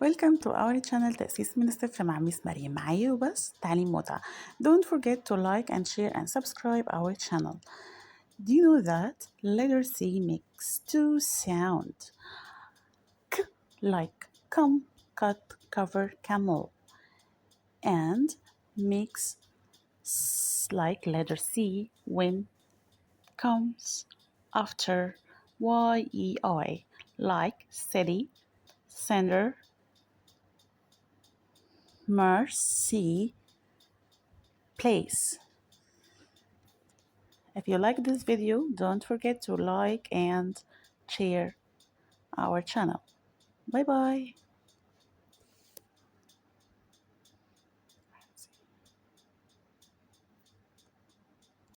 Welcome to our channel تأسيس من الصفر مع ميس مريم معايا وبس تعليم متعة. Don't forget to like and share and subscribe our channel. Do you know that letter C makes two sound? K like come, cut, cover, camel, and makes S like letter C when comes after YEI like city, center, mercy, place. If you like this video, don't forget to like and share our channel. Bye bye.